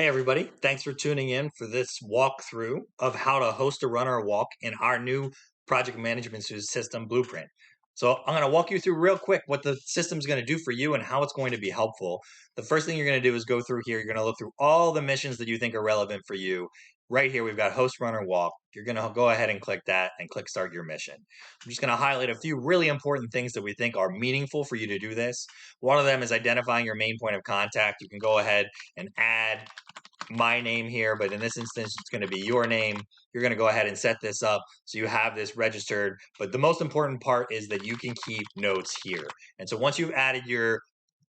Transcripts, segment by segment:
Hey, everybody. Thanks for tuning in for this walkthrough of how to host a run or a walk in our new project management system blueprint. So, I'm going to walk you through real quick what the system's going to do for you and how it's going to be helpful. The first thing you're going to do is go through here. You're going to look through all the missions that you think are relevant for you. Right here, we've got host, run, or walk. You're going to go ahead and click that and click start your mission. I'm just going to highlight a few really important things that we think are meaningful for you to do this. One of them is identifying your main point of contact. You can go ahead and add my name here, but in this instance, it's going to be your name. You're going to go ahead and set this up so you have this registered. But the most important part is that you can keep notes here. And so once you've added your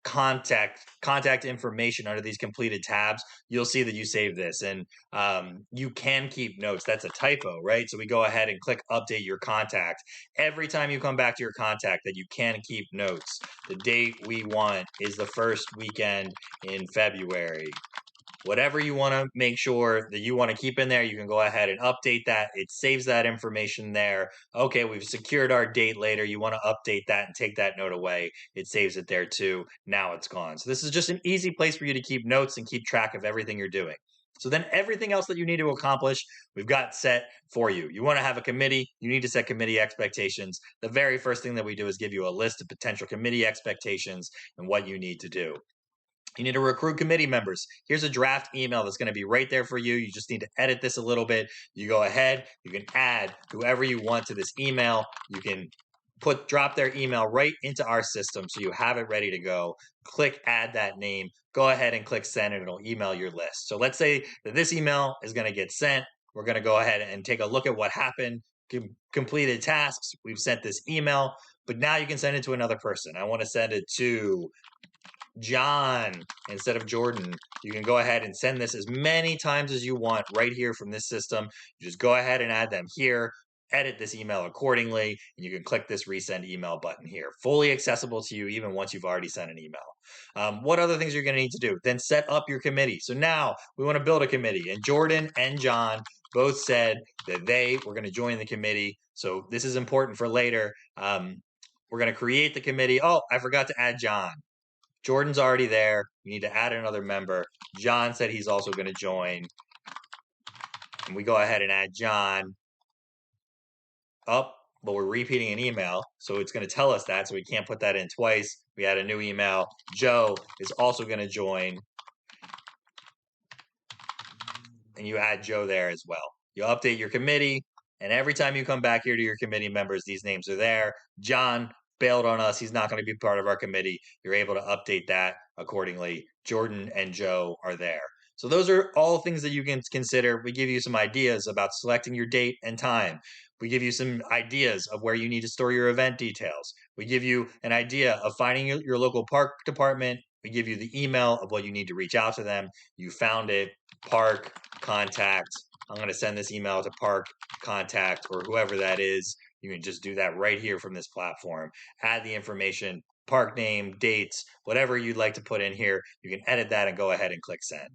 contact information under these completed tabs, you'll see that you save this, and you can keep notes. That's a typo, right? So we go ahead and click update your contact. Every time you come back to your contact, that you can keep notes. The date we want is the first weekend in February. Whatever you want to make sure that you want to keep in there, you can go ahead and update that. It saves that information there. Okay, we've secured our date later. You want to update that and take that note away. It saves it there too. Now it's gone. So this is just an easy place for you to keep notes and keep track of everything you're doing. So then everything else that you need to accomplish, we've got set for you. You want to have a committee, you need to set committee expectations. The very first thing that we do is give you a list of potential committee expectations and what you need to do. You need to recruit committee members. Here's a draft email that's going to be right there for you. You just need to edit this a little bit. You go ahead, you can add whoever you want to this email. You can drop their email right into our system so you have it ready to go. Click add that name. Go ahead and click send, and it'll email your list. So let's say that this email is going to get sent. We're going to go ahead and take a look at what happened. Completed tasks. We've sent this email, but now you can send it to another person. I want to send it to John instead of Jordan. You can go ahead and send this as many times as you want right here from this system. You just go ahead and add them here, edit this email accordingly, and you can click this resend email button here. Fully accessible to you even once you've already sent an email. What other things you're going to need to do? Then set up your committee. So now we want to build a committee, and Jordan and John both said that they were going to join the committee. So this is important for later. We're going to create the committee. Oh, I forgot to add John. Jordan's already there. We need to add another member. John said he's also going to join. And we go ahead and add John. But we're repeating an email, so it's going to tell us that, so we can't put that in twice. We add a new email. Joe is also going to join. And you add Joe there as well. You update your committee, and every time you come back here to your committee members, these names are there. John bailed on us. He's not going to be part of our committee. You're able to update that accordingly. Jordan and Joe are there. So those are all things that you can consider. We give you some ideas about selecting your date and time. We give you some ideas of where you need to store your event details. We give you an idea of finding your local park department. We give you the email of what you need to reach out to them. You found it, park, contact. I'm going to send this email to park, contact, or whoever that is. You can just do that right here from this platform. Add the information, park name, dates, whatever you'd like to put in here. You can edit that and go ahead and click send.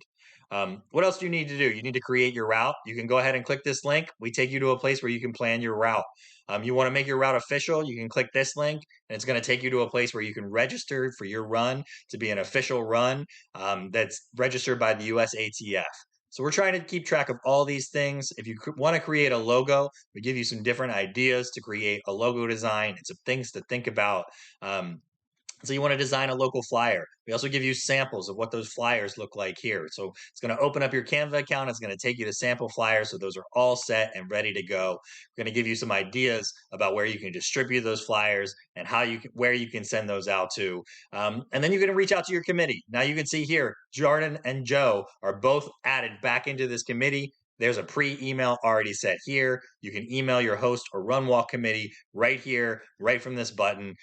What else do you need to do? You need to create your route. You can go ahead and click this link. We take you to a place where you can plan your route. You want to make your route official, you can click this link, and it's going to take you to a place where you can register for your run to be an official run that's registered by the USATF. So we're trying to keep track of all these things. If you want to create a logo, we give you some different ideas to create a logo design and some things to think about. So you want to design a local flyer. We also give you samples of what those flyers look like here. So it's going to open up your Canva account. It's going to take you to sample flyers. So those are all set and ready to go. We're going to give you some ideas about where you can distribute those flyers and where you can send those out to. And then you're going to reach out to your committee. Now you can see here, Jordan and Joe are both added back into this committee. There's a pre-email already set here. You can email your host or run walk committee right here, right from this button,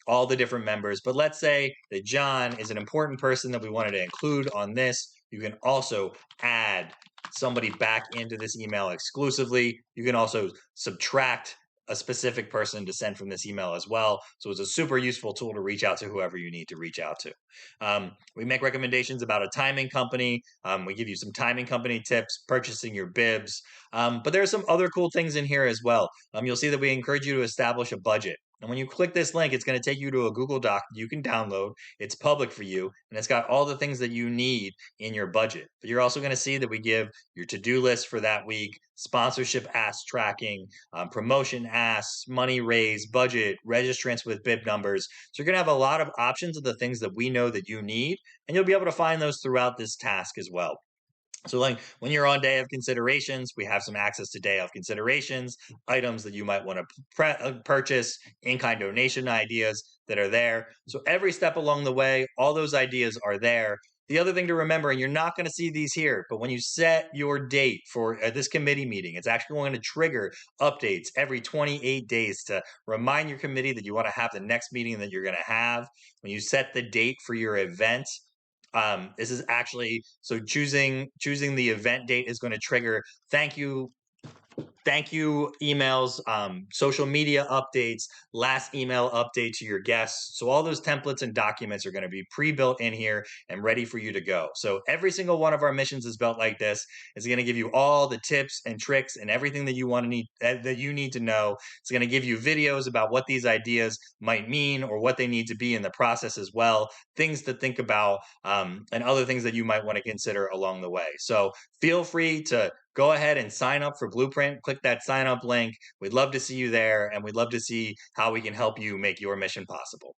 all the different members. But let's say that John is an important person that we wanted to include on this. You can also add somebody back into this email exclusively. You can also subtract a specific person to send from this email as well. So it's a super useful tool to reach out to whoever you need to reach out to. We make recommendations about a timing company. We give you some timing company tips, purchasing your bibs. But there are some other cool things in here as well. You'll see that we encourage you to establish a budget. And when you click this link, it's going to take you to a Google Doc you can download. It's public for you, and it's got all the things that you need in your budget. But you're also going to see that we give your to-do list for that week, sponsorship ask tracking, promotion asks, money raise, budget, registrants with bib numbers. So you're going to have a lot of options of the things that we know that you need, and you'll be able to find those throughout this task as well. So, like when you're on day of considerations, we have some access to day of considerations, items that you might want to purchase, in kind donation ideas that are there. So, every step along the way, all those ideas are there. The other thing to remember, and you're not going to see these here, but when you set your date for this committee meeting, it's actually going to trigger updates every 28 days to remind your committee that you want to have the next meeting that you're going to have. When you set the date for your event, this is actually so choosing the event date is going to trigger thank you emails, social media updates, last email update to your guests. So all those templates and documents are going to be pre-built in here and ready for you to go. So every single one of our missions is built like this. It's going to give you all the tips and tricks and everything that you want to need that you need to know. It's going to give you videos about what these ideas might mean or what they need to be in the process as well, things to think about, and other things that you might want to consider along the way. So feel free to go ahead and sign up for Blueprint. Click that sign up link. We'd love to see you there, and we'd love to see how we can help you make your mission possible.